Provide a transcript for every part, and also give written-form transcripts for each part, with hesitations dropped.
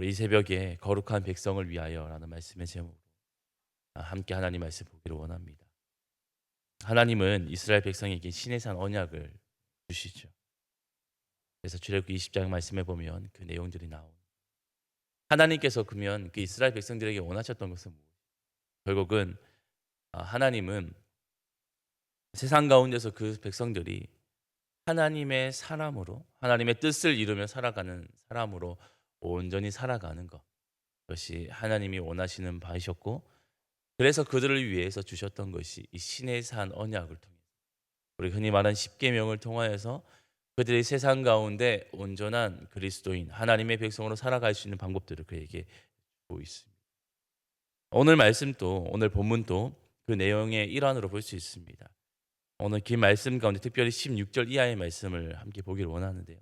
우리 이 새벽에 거룩한 백성을 위하여라는 말씀의 제목으로 함께 하나님 말씀 보기를 원합니다. 하나님은 이스라엘 백성에게 신의 산 언약을 주시죠. 그래서 출애굽기 20장 말씀에 보면 그 내용들이 나옵니다. 하나님께서 그러면 그 이스라엘 백성들에게 원하셨던 것은 무엇이죠? 결국은 하나님은 세상 가운데서 그 백성들이 하나님의 사람으로 하나님의 뜻을 이루며 살아가는 사람으로 온전히 살아가는 것, 그것이 하나님이 원하시는 바이셨고, 그래서 그들을 위해서 주셨던 것이 이 신의 산 언약을 통해 우리 흔히 말하는 십계명을 통하여서 그들이 세상 가운데 온전한 그리스도인 하나님의 백성으로 살아갈 수 있는 방법들을 그에게 주고 있습니다. 오늘 말씀도 오늘 본문도 그 내용의 일환으로 볼 수 있습니다. 오늘 긴 말씀 가운데 특별히 16절 이하의 말씀을 함께 보기를 원하는데요.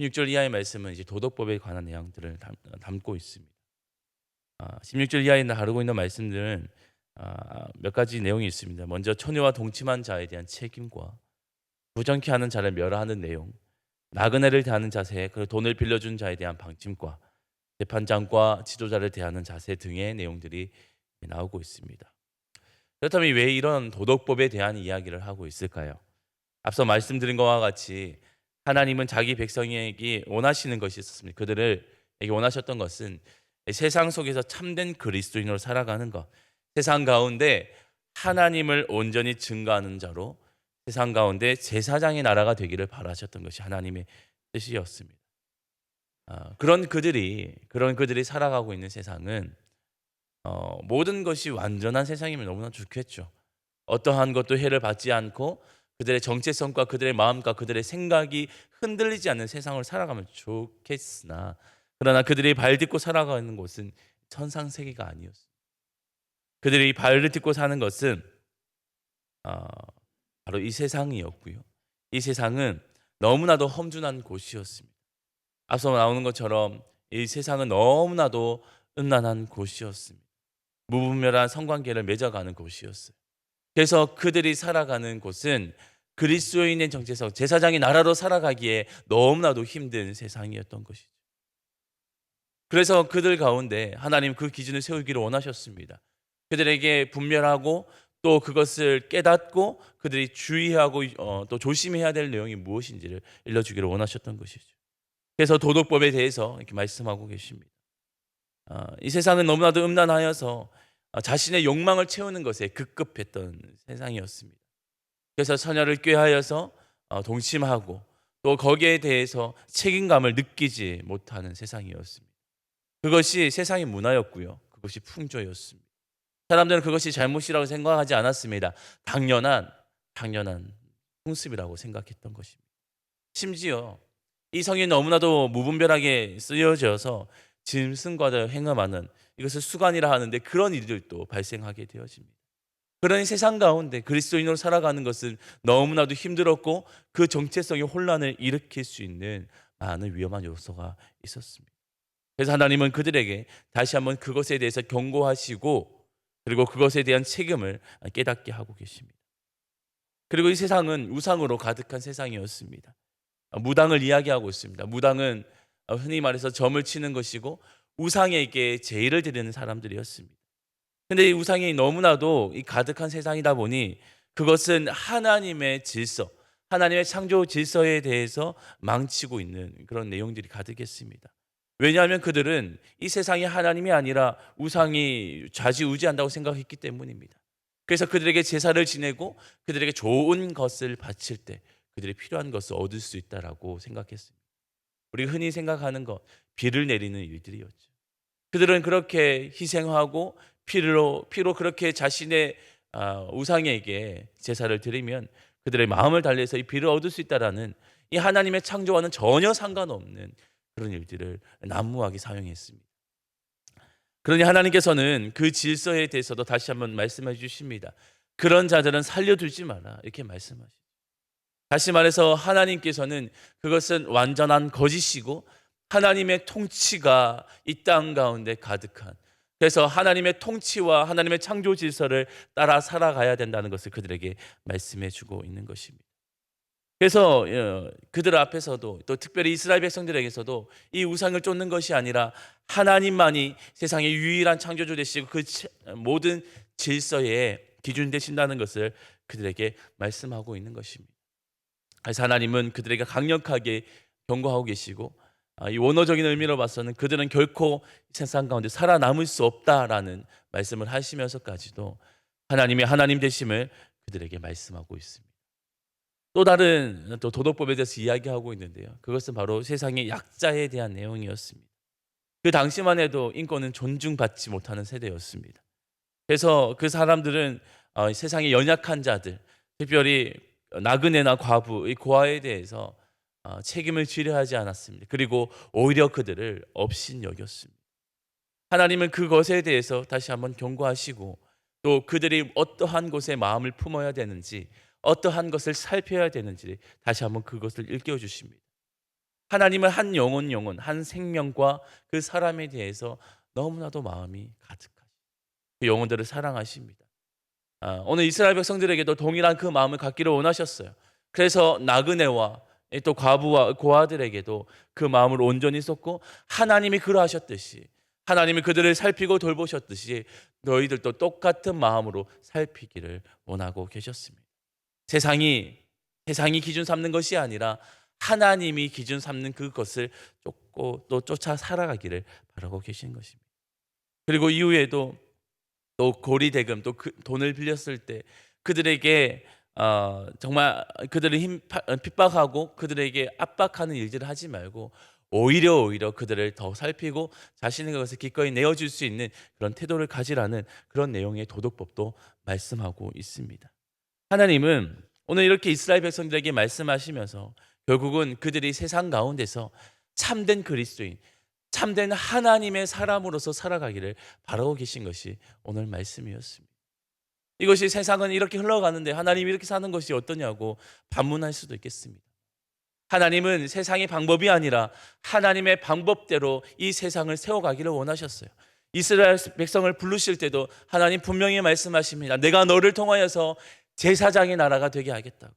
16절 이하의 말씀은 이제 도덕법에 관한 내용들을 담고 있습니다. 16절 이하에 다루고 있는 말씀들은 몇 가지 내용이 있습니다. 먼저 처녀와 동침한 자에 대한 책임과 부정케 하는 자를 멸하는 내용, 나그네를 대하는 자세, 그리고 돈을 빌려준 자에 대한 방침과 재판장과 지도자를 대하는 자세 등의 내용들이 나오고 있습니다. 그렇다면 왜 이런 도덕법에 대한 이야기를 하고 있을까요? 앞서 말씀드린 것과 같이 하나님은 자기 백성에게 원하시는 것이 있었습니다. 그들에게 원하셨던 것은 세상 속에서 참된 그리스도인으로 살아가는 것, 세상 가운데 하나님을 온전히 증거하는 자로 세상 가운데 제사장의 나라가 되기를 바라셨던 것이 하나님의 뜻이었습니다. 그런 그들이 살아가고 있는 세상은 모든 것이 완전한 세상이면 너무나 좋겠죠. 어떠한 것도 해를 받지 않고 그들의 정체성과 그들의 마음과 그들의 생각이 흔들리지 않는 세상을 살아가면 좋겠으나, 그러나 그들이 발 딛고 살아가는 곳은 천상세계가 아니었습니다. 그들이 발을 딛고 사는 것은 어, 바로 이 세상이었고요. 이 세상은 너무나도 험준한 곳이었습니다. 앞서 나오는 것처럼 이 세상은 너무나도 음란한 곳이었습니다. 무분별한 성관계를 맺어가는 곳이었어요. 그래서 그들이 살아가는 곳은 그리스도인의 정체성, 제사장의 나라로 살아가기에 너무나도 힘든 세상이었던 것이죠. 그래서 그들 가운데 하나님 그 기준을 세우기를 원하셨습니다. 그들에게 분별하고 또 그것을 깨닫고 그들이 주의하고 또 조심해야 될 내용이 무엇인지를 일러주기를 원하셨던 것이죠. 그래서 도덕법에 대해서 이렇게 말씀하고 계십니다. 이 세상은 너무나도 음란하여서 자신의 욕망을 채우는 것에 급급했던 세상이었습니다. 그래서 처녀를 꾀하여서 동침하고 또 거기에 대해서 책임감을 느끼지 못하는 세상이었습니다. 그것이 세상의 문화였고요. 그것이 풍조였습니다. 사람들은 그것이 잘못이라고 생각하지 않았습니다. 당연한 풍습이라고 생각했던 것입니다. 심지어 이 성이 너무나도 무분별하게 쓰여져서 짐승과도 행함하는, 이것을 수간이라 하는데, 그런 일들도 발생하게 되어집니다. 그런 세상 가운데 그리스도인으로 살아가는 것은 너무나도 힘들었고 그 정체성이 혼란을 일으킬 수 있는 많은 위험한 요소가 있었습니다. 그래서 하나님은 그들에게 다시 한번 그것에 대해서 경고하시고 그리고 그것에 대한 책임을 깨닫게 하고 계십니다. 그리고 이 세상은 우상으로 가득한 세상이었습니다. 무당을 이야기하고 있습니다. 무당은 흔히 말해서 점을 치는 것이고 우상에게 제의를 드리는 사람들이었습니다. 근데 이 우상이 너무나도 이 가득한 세상이다 보니 그것은 하나님의 질서, 하나님의 창조 질서에 대해서 망치고 있는 그런 내용들이 가득했습니다. 왜냐하면 그들은 이 세상이 하나님이 아니라 우상이 좌지우지한다고 생각했기 때문입니다. 그래서 그들에게 제사를 지내고 그들에게 좋은 것을 바칠 때 그들이 필요한 것을 얻을 수 있다라고 생각했습니다. 우리 흔히 생각하는 것, 비를 내리는 일들이었죠. 그들은 그렇게 희생하고 피로 그렇게 자신의 우상에게 제사를 드리면 그들의 마음을 달래서 이 비를 얻을 수 있다라는, 이 하나님의 창조와는 전혀 상관없는 그런 일들을 난무하게 사용했습니다. 그러니 하나님께서는 그 질서에 대해서도 다시 한번 말씀해 주십니다. 그런 자들은 살려두지 마라, 이렇게 말씀하시죠. 다시 말해서 하나님께서는 그것은 완전한 거짓이고 하나님의 통치가 이 땅 가운데 가득한, 그래서 하나님의 통치와 하나님의 창조 질서를 따라 살아가야 된다는 것을 그들에게 말씀해 주고 있는 것입니다. 그래서 그들 앞에서도 또 특별히 이스라엘 백성들에게서도 이 우상을 쫓는 것이 아니라 하나님만이 세상의 유일한 창조주 되시고 그 모든 질서의 기준 되신다는 것을 그들에게 말씀하고 있는 것입니다. 그래서 하나님은 그들에게 강력하게 경고하고 계시고, 이 원어적인 의미로 봐서는 그들은 결코 세상 가운데 살아남을 수 없다라는 말씀을 하시면서까지도 하나님의 하나님 되심을 그들에게 말씀하고 있습니다. 또 다른 또 도덕법에 대해서 이야기하고 있는데요. 그것은 바로 세상의 약자에 대한 내용이었습니다. 그 당시만 해도 인권은 존중받지 못하는 세대였습니다. 그래서 그 사람들은 세상의 연약한 자들, 특별히 나그네나 과부, 이 고아에 대해서 책임을 지려 하지 않았습니다. 그리고 오히려 그들을 업신여겼습니다. 하나님은 그것에 대해서 다시 한번 경고하시고, 또 그들이 어떠한 곳에 마음을 품어야 되는지, 어떠한 것을 살펴야 되는지 다시 한번 그것을 일깨워 주십니다. 하나님은 한 영혼, 한 생명과 그 사람에 대해서 너무나도 마음이 가득하시고 그 영혼들을 사랑하십니다. 오늘 이스라엘 백성들에게도 동일한 그 마음을 갖기를 원하셨어요. 그래서 나그네와 또 과부와 고아들에게도 그 마음을 온전히 쏟고, 하나님이 그러하셨듯이, 하나님이 그들을 살피고 돌보셨듯이 너희들도 똑같은 마음으로 살피기를 원하고 계셨습니다. 세상이 기준 삼는 것이 아니라 하나님이 기준 삼는 그것을 쫓고 또 쫓아 살아가기를 바라고 계신 것입니다. 그리고 이후에도 또 고리대금, 또 그 돈을 빌렸을 때 그들에게 정말 그들을 핍박하고 그들에게 압박하는 일들을 하지 말고 오히려 그들을 더 살피고 자신의 것을 기꺼이 내어줄 수 있는 그런 태도를 가지라는 그런 내용의 도덕법도 말씀하고 있습니다. 하나님은 오늘 이렇게 이스라엘 백성들에게 말씀하시면서 결국은 그들이 세상 가운데서 참된 그리스도인, 참된 하나님의 사람으로서 살아가기를 바라고 계신 것이 오늘 말씀이었습니다. 이것이 세상은 이렇게 흘러가는데 하나님이 이렇게 사는 것이 어떠냐고 반문할 수도 있겠습니다. 하나님은 세상의 방법이 아니라 하나님의 방법대로 이 세상을 세워가기를 원하셨어요. 이스라엘 백성을 부르실 때도 하나님 분명히 말씀하십니다. 내가 너를 통하여서 제사장의 나라가 되게 하겠다고.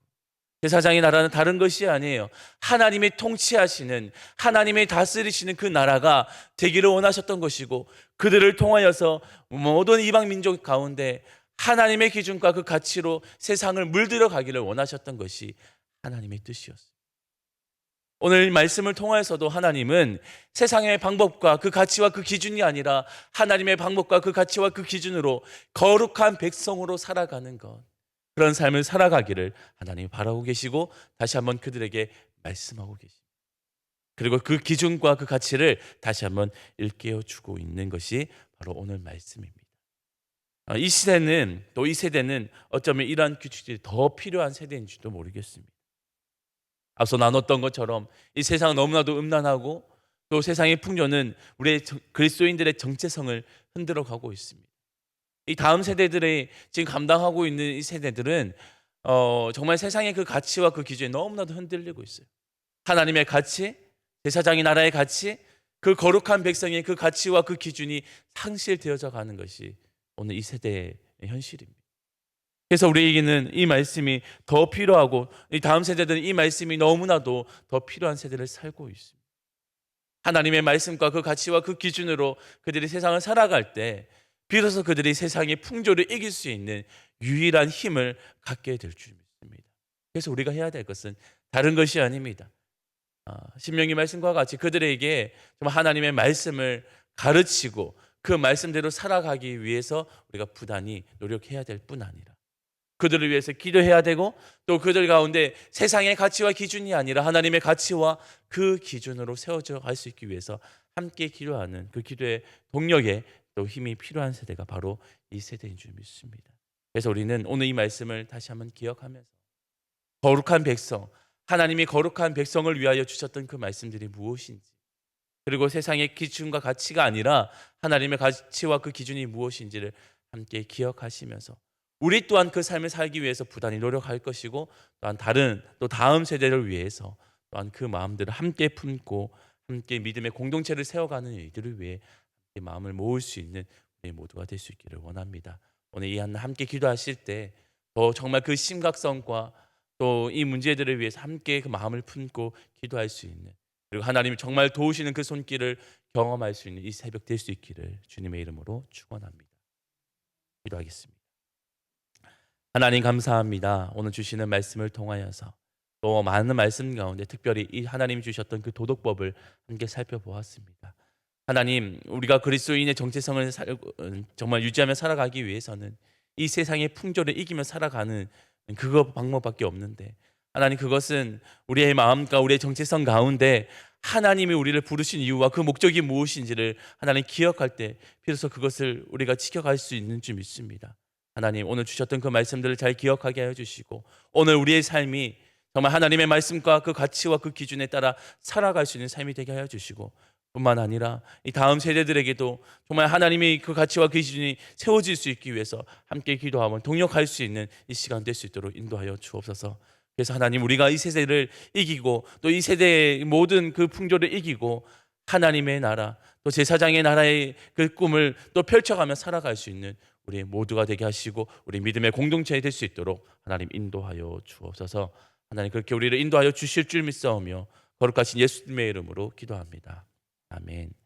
제사장의 나라는 다른 것이 아니에요. 하나님이 통치하시는, 하나님이 다스리시는 그 나라가 되기를 원하셨던 것이고, 그들을 통하여서 모든 이방 민족 가운데 하나님의 기준과 그 가치로 세상을 물들어 가기를 원하셨던 것이 하나님의 뜻이었어요. 오늘 말씀을 통하여서도 하나님은 세상의 방법과 그 가치와 그 기준이 아니라 하나님의 방법과 그 가치와 그 기준으로 거룩한 백성으로 살아가는 것, 그런 삶을 살아가기를 하나님이 바라고 계시고 다시 한번 그들에게 말씀하고 계십니다. 그리고 그 기준과 그 가치를 다시 한번 일깨워 주고 있는 것이 바로 오늘 말씀입니다. 이 시대는, 또 이 세대는 어쩌면 이러한 규칙들이 더 필요한 세대인지도 모르겠습니다. 앞서 나눴던 것처럼 이 세상은 너무나도 음란하고, 또 세상의 풍조는 우리 그리스도인들의 정체성을 흔들어 가고 있습니다. 이 다음 세대들이 지금 감당하고 있는 이 세대들은 정말 세상의 그 가치와 그 기준에 너무나도 흔들리고 있어요. 하나님의 가치, 제사장의 나라의 가치, 그 거룩한 백성의 그 가치와 그 기준이 상실되어져 가는 것이 오늘 이 세대의 현실입니다. 그래서 우리에게는 이 말씀이 더 필요하고, 이 다음 세대들은 이 말씀이 너무나도 더 필요한 세대를 살고 있습니다. 하나님의 말씀과 그 가치와 그 기준으로 그들이 세상을 살아갈 때 비로소 그들이 세상의 풍조를 이길 수 있는 유일한 힘을 갖게 될 줄 믿습니다. 그래서 우리가 해야 될 것은 다른 것이 아닙니다. 신명기 말씀과 같이 그들에게 정말 하나님의 말씀을 가르치고 그 말씀대로 살아가기 위해서 우리가 부단히 노력해야 될 뿐 아니라 그들을 위해서 기도해야 되고, 또 그들 가운데 세상의 가치와 기준이 아니라 하나님의 가치와 그 기준으로 세워져 갈 수 있기 위해서 함께 기도하는 그 기도의 동력에 또 힘이 필요한 세대가 바로 이 세대인 줄 믿습니다. 그래서 우리는 오늘 이 말씀을 다시 한번 기억하면서 거룩한 백성, 하나님이 거룩한 백성을 위하여 주셨던 그 말씀들이 무엇인지, 그리고 세상의 기준과 가치가 아니라 하나님의 가치와 그 기준이 무엇인지를 함께 기억하시면서 우리 또한 그 삶을 살기 위해서 부단히 노력할 것이고, 또한 또 다음 세대를 위해서 또한 그 마음들을 함께 품고 함께 믿음의 공동체를 세워가는 일들을 위해 함께 마음을 모을 수 있는 우리 모두가 될 수 있기를 원합니다. 오늘 이 한 함께 기도하실 때 더 정말 그 심각성과 또 이 문제들을 위해서 함께 그 마음을 품고 기도할 수 있는, 그리고 하나님이 정말 도우시는 그 손길을 경험할 수 있는 이 새벽 될 수 있기를 주님의 이름으로 축원합니다. 기도하겠습니다. 하나님 감사합니다. 오늘 주시는 말씀을 통하여서 또 많은 말씀 가운데 특별히 이 하나님이 주셨던 그 도덕법을 함께 살펴보았습니다. 하나님, 우리가 그리스도인의 정체성을 정말 유지하며 살아가기 위해서는 이 세상의 풍조를 이기며 살아가는 그거 방법밖에 없는데, 하나님, 그것은 우리의 마음과 우리의 정체성 가운데 하나님이 우리를 부르신 이유와 그 목적이 무엇인지를 하나님 기억할 때 비로소 그것을 우리가 지켜갈 수 있는 줄 믿습니다. 하나님, 오늘 주셨던 그 말씀들을 잘 기억하게 하여 주시고, 오늘 우리의 삶이 정말 하나님의 말씀과 그 가치와 그 기준에 따라 살아갈 수 있는 삶이 되게 하여 주시고, 뿐만 아니라 이 다음 세대들에게도 정말 하나님의 그 가치와 그 기준이 세워질 수 있기 위해서 함께 기도하며 동역할 수 있는 이 시간 될 수 있도록 인도하여 주옵소서. 그래서 하나님, 우리가 이 세대를 이기고 또 이 세대의 모든 그 풍조를 이기고 하나님의 나라, 또 제사장의 나라의 그 꿈을 또 펼쳐가며 살아갈 수 있는 우리 모두가 되게 하시고 우리 믿음의 공동체가 될 수 있도록 하나님 인도하여 주옵소서. 하나님, 그렇게 우리를 인도하여 주실 줄 믿사오며 거룩하신 예수님의 이름으로 기도합니다. 아멘.